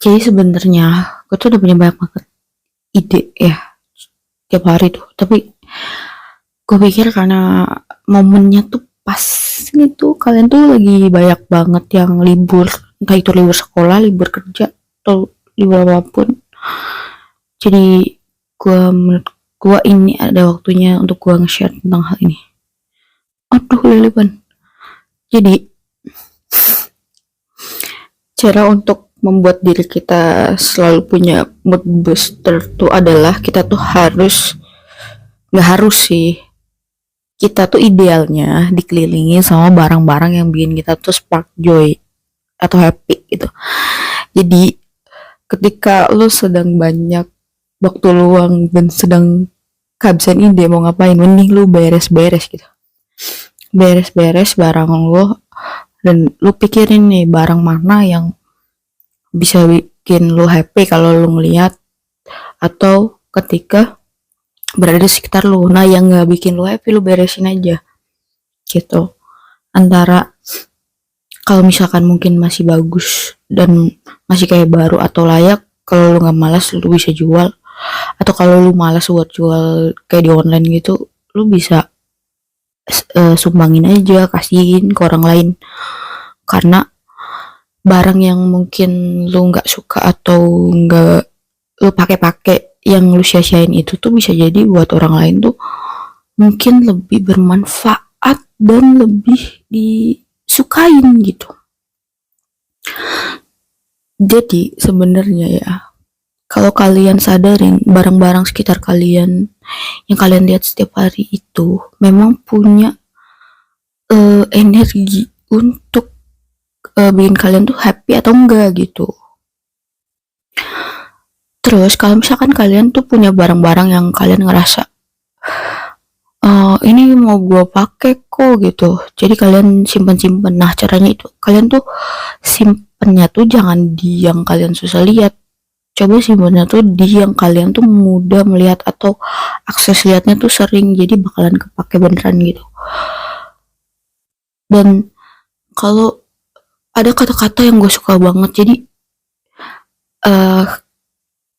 Jadi sebenarnya gue tuh udah punya banyak banget ide ya tiap hari tuh. Tapi gue pikir karena momennya tuh pas gitu, kalian tuh lagi banyak banget yang libur, entah itu libur sekolah, libur kerja, atau libur apapun. Jadi menurut gue ini ada waktunya untuk gue nge-share tentang hal ini. Aduh Lilipan. Jadi cara untuk membuat diri kita selalu punya mood booster tuh adalah kita tuh nggak harus sih, kita tuh idealnya dikelilingi sama barang-barang yang bikin kita tuh spark joy atau happy gitu. Jadi ketika lu sedang banyak waktu luang dan sedang kehabisan ide mau ngapain, mending lu beres-beres gitu, beres-beres barang lu, dan lu pikirin nih barang mana yang bisa bikin lu happy kalau lu ngeliat atau ketika berada di sekitar lu. Nah yang nggak bikin lu happy lu beresin aja gitu. Antara kalau misalkan mungkin masih bagus dan masih kayak baru atau layak, kalau lu nggak malas lu bisa jual, atau kalau lu malas buat jual kayak di online gitu, lu bisa sumbangin aja, kasihin ke orang lain. Karena barang yang mungkin lu nggak suka atau nggak lu pakai yang lu sia-siain itu tuh bisa jadi buat orang lain tuh mungkin lebih bermanfaat dan lebih disukain gitu. Jadi sebenarnya ya, kalau kalian sadarin barang-barang sekitar kalian yang kalian lihat setiap hari itu memang punya energi untuk bikin kalian tuh happy atau enggak gitu. Terus kalau misalkan kalian tuh punya barang-barang yang kalian ngerasa ini mau gue pakai kok gitu, jadi kalian simpan-simpan. Nah caranya itu kalian tuh simpennya tuh jangan di yang kalian susah lihat, coba simpennya tuh di yang kalian tuh mudah melihat atau akses lihatnya tuh sering, jadi bakalan kepake beneran gitu. Dan kalau ada kata-kata yang gue suka banget, jadi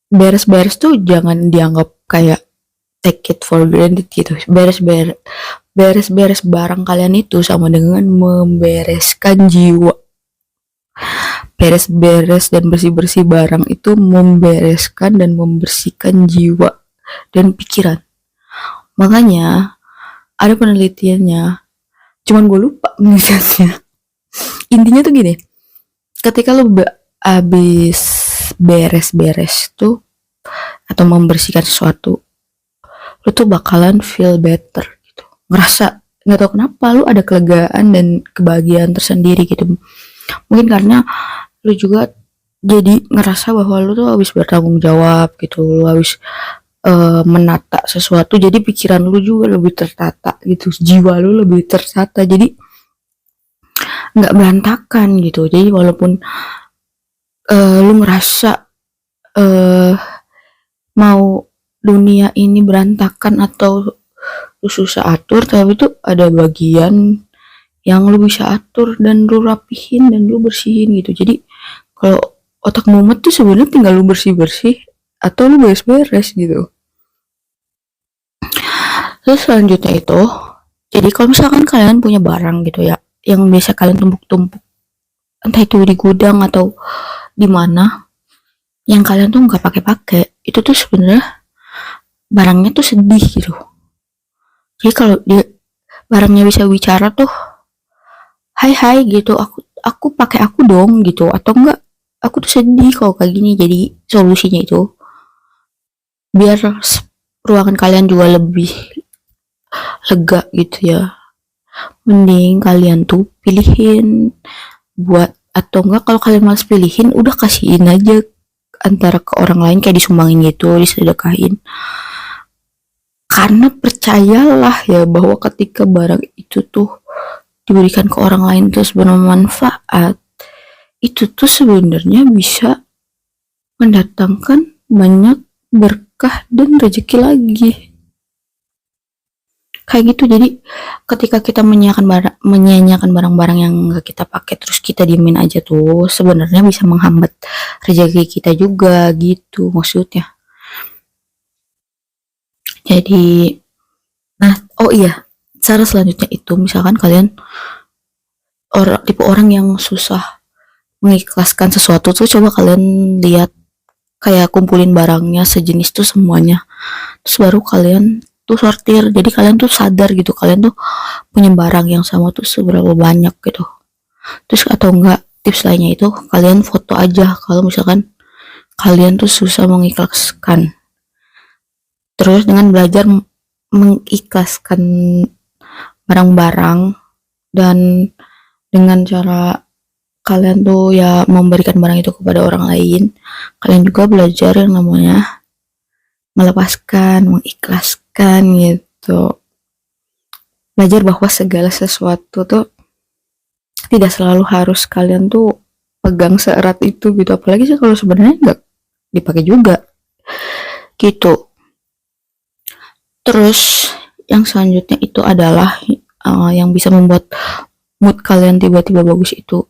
beres-beres tuh jangan dianggap kayak take it for granted gitu. Beres-beres barang kalian itu sama dengan membereskan jiwa. Beres-beres dan bersih-bersih barang itu membereskan dan membersihkan jiwa dan pikiran. Makanya ada penelitiannya, cuman gue lupa misalnya. Intinya tuh gini, ketika lo abis beres-beres tuh atau membersihkan sesuatu, lu tuh bakalan feel better gitu, ngerasa nggak tahu kenapa lu ada kelegaan dan kebahagiaan tersendiri gitu. Mungkin karena lu juga jadi ngerasa bahwa lu tuh habis bertanggung jawab gitu, lu habis menata sesuatu, jadi pikiran lu juga lebih tertata gitu, jiwa lu lebih tertata, jadi nggak berantakan gitu. Jadi walaupun lu ngerasa mau dunia ini berantakan atau lu susah atur, tapi tuh ada bagian yang lu bisa atur dan lu rapihin dan lu bersihin gitu. Jadi kalau otak mumet tuh sebenarnya tinggal lu bersih-bersih atau lu beres-beres gitu. Terus selanjutnya itu, jadi kalau misalkan kalian punya barang gitu ya, yang biasa kalian tumpuk-tumpuk, entah itu di gudang atau di mana, yang kalian tuh nggak pakai-pakai, itu tuh sebenarnya barangnya tuh sedih gitu. Jadi kalau dia barangnya bisa bicara tuh, hai gitu, aku pakai aku dong gitu, atau enggak aku tuh sedih kalau kayak gini. Jadi solusinya itu biar ruangan kalian juga lebih lega gitu ya, mending kalian tuh pilihin buat, atau enggak kalau kalian malas pilihin, udah kasihin aja antara ke orang lain, kayak disumbangin gitu, disedekahin. Karena percayalah ya bahwa ketika barang itu tuh diberikan ke orang lain terus bermanfaat, itu tuh sebenarnya bisa mendatangkan banyak berkah dan rezeki lagi. kayak gitu. Jadi ketika kita menyanyiakan barang-barang yang nggak kita pakai terus kita diemin aja tuh sebenarnya bisa menghambat rezeki kita juga gitu maksudnya. Jadi nah, oh iya, cara selanjutnya itu misalkan kalian tipe orang yang susah mengikhlaskan sesuatu tuh, coba kalian lihat kayak kumpulin barangnya sejenis tuh semuanya, terus baru kalian tuh sortir. Jadi kalian tuh sadar gitu kalian tuh punya barang yang sama tuh seberapa banyak gitu. Terus atau enggak, tips lainnya itu kalian foto aja kalau misalkan kalian tuh susah mengikhlaskan, terus dengan belajar mengikhlaskan barang-barang, dan dengan cara kalian tuh ya memberikan barang itu kepada orang lain, kalian juga belajar yang namanya melepaskan, mengikhlaskan gitu. Belajar bahwa segala sesuatu tuh tidak selalu harus kalian tuh pegang seerat itu gitu, apalagi sih kalau sebenarnya nggak dipakai juga gitu. Terus yang selanjutnya itu adalah yang bisa membuat mood kalian tiba-tiba bagus itu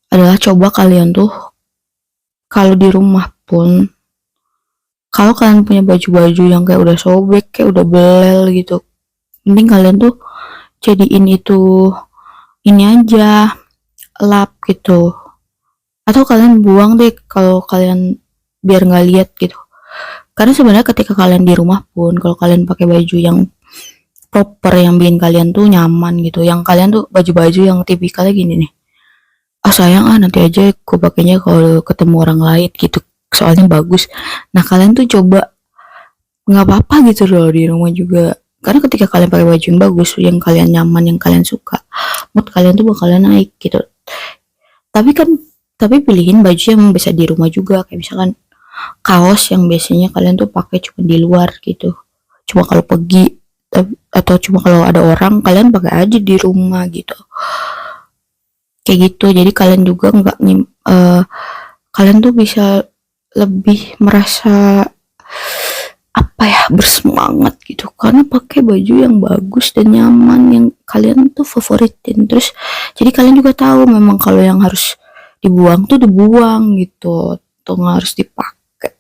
adalah coba kalian tuh kalau di rumah pun, kalau kalian punya baju-baju yang kayak udah sobek, kayak udah belel gitu, mending kalian tuh jadiin itu ini aja, lap gitu, atau kalian buang deh kalau kalian biar nggak lihat gitu. Karena sebenarnya ketika kalian di rumah pun kalau kalian pakai baju yang proper yang bikin kalian tuh nyaman gitu, yang kalian tuh baju-baju yang tipikalnya gini nih, sayang nanti aja aku pakainya kalau ketemu orang lain gitu soalnya bagus. Nah kalian tuh coba nggak apa-apa gitu loh di rumah juga, karena ketika kalian pakai baju yang bagus, yang kalian nyaman, yang kalian suka, mood kalian tuh bakalan naik gitu. Tapi pilihin baju yang bisa di rumah juga, kayak misalkan kaos yang biasanya kalian tuh pakai cuma di luar gitu, cuma kalau pergi, atau cuma kalau ada orang kalian pakai aja di rumah gitu, kayak gitu. Jadi kalian juga nggak kalian tuh bisa lebih merasa apa ya, bersemangat gitu karena pakai baju yang bagus dan nyaman yang kalian tuh favoritin. Terus jadi kalian juga tahu memang kalau yang harus dibuang tuh dibuang gitu, atau nggak harus dipakai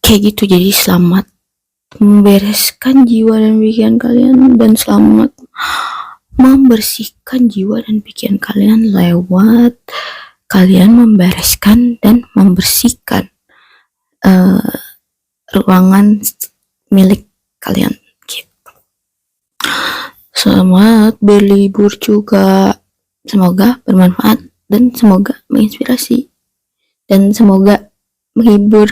kayak gitu. Jadi selamat membereskan jiwa dan pikiran kalian, dan selamat membersihkan jiwa dan pikiran kalian lewat kalian membereskan dan membersihkan ruangan milik kalian gitu. Selamat berlibur juga, semoga bermanfaat dan semoga menginspirasi dan semoga menghibur.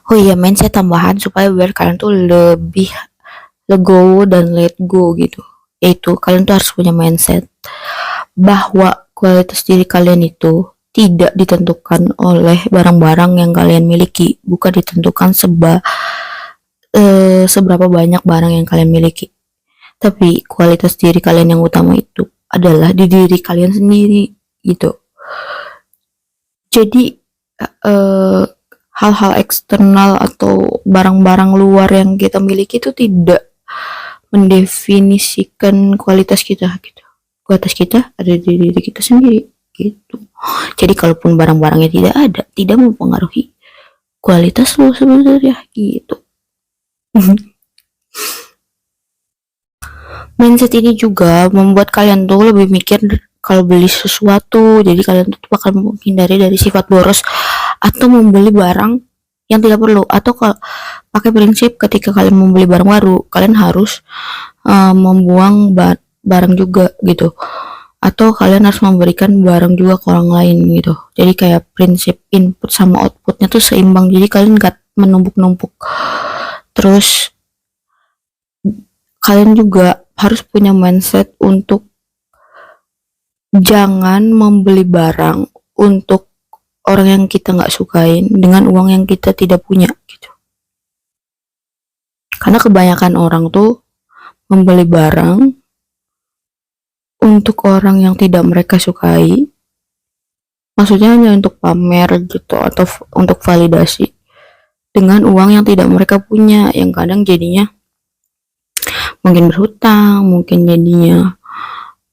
Oh iya, mindset tambahan supaya biar kalian tuh lebih legowo dan let go gitu, yaitu kalian tuh harus punya mindset bahwa kualitas diri kalian itu tidak ditentukan oleh barang-barang yang kalian miliki, bukan ditentukan seberapa banyak barang yang kalian miliki, tapi kualitas diri kalian yang utama itu adalah di diri kalian sendiri gitu. Jadi hal-hal eksternal atau barang-barang luar yang kita miliki itu tidak mendefinisikan kualitas kita gitu. Kualitas kita ada di diri kita sendiri gitu. Jadi kalaupun barang-barangnya tidak ada, tidak mempengaruhi kualitas lo sebenarnya gitu. Mindset ini juga membuat kalian tuh lebih mikir kalau beli sesuatu, jadi kalian tuh bakal menghindari dari sifat boros atau membeli barang yang tidak perlu, atau kalau pakai prinsip ketika kalian membeli barang baru kalian harus membuang barang juga gitu, atau kalian harus memberikan barang juga ke orang lain gitu. Jadi kayak prinsip input sama outputnya tuh seimbang, jadi kalian gak menumpuk-numpuk. Terus kalian juga harus punya mindset untuk jangan membeli barang untuk orang yang kita nggak sukain dengan uang yang kita tidak punya gitu. Karena kebanyakan orang tuh membeli barang untuk orang yang tidak mereka sukai, maksudnya hanya untuk pamer gitu atau untuk validasi, dengan uang yang tidak mereka punya, yang kadang jadinya mungkin berhutang, mungkin jadinya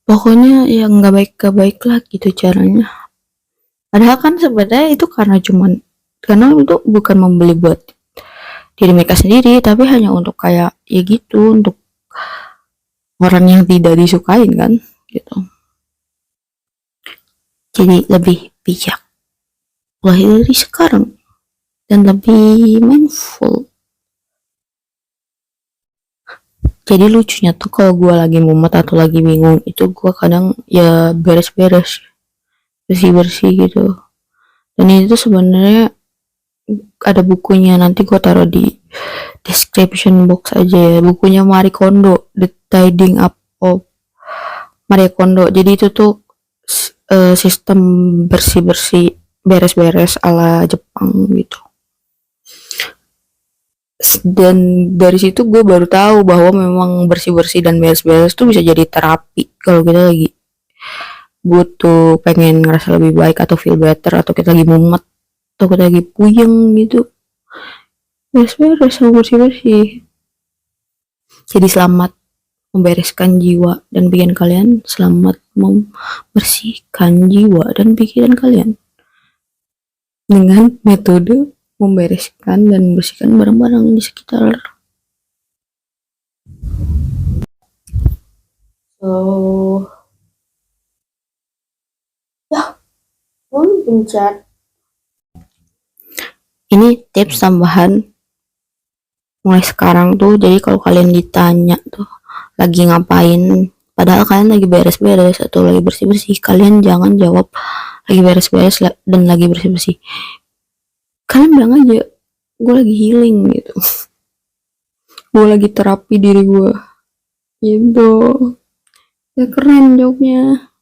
pokoknya ya nggak baik lah gitu caranya. Padahal kan sebenarnya itu karena itu bukan membeli buat diri mereka sendiri, tapi hanya untuk kayak ya gitu, untuk orang yang tidak disukain kan gitu. Jadi lebih bijak mulai dari sekarang dan lebih mindful. Jadi lucunya tuh kalau gue lagi mumet atau lagi bingung itu gue kadang ya beres-beres, bersih-bersih gitu. Dan itu sebenarnya ada bukunya, nanti gue taruh di description box aja ya, bukunya Marie Kondo, The Tidying Up of Marie Kondo. Jadi itu tuh sistem bersih-bersih, beres-beres ala Jepang gitu. Dan dari situ gue baru tahu bahwa memang bersih-bersih dan beres-beres tuh bisa jadi terapi kalau kita lagi butuh pengen ngerasa lebih baik atau feel better, atau kita lagi mumet atau kita lagi puyeng gitu, beres-beres sama bersih-bersih. Jadi selamat membereskan jiwa dan pikiran kalian, selamat membersihkan jiwa dan pikiran kalian dengan metode membereskan dan membersihkan barang-barang di sekitar. So ya, pencet. Ini tips tambahan mulai sekarang tuh. Jadi kalau kalian ditanya tuh lagi ngapain, padahal kalian lagi beres-beres atau lagi bersih-bersih, kalian jangan jawab lagi beres-beres dan lagi bersih-bersih. Kalian bilang aja gue lagi healing gitu, gue lagi terapi diri gue gitu. Ya keren jawabnya.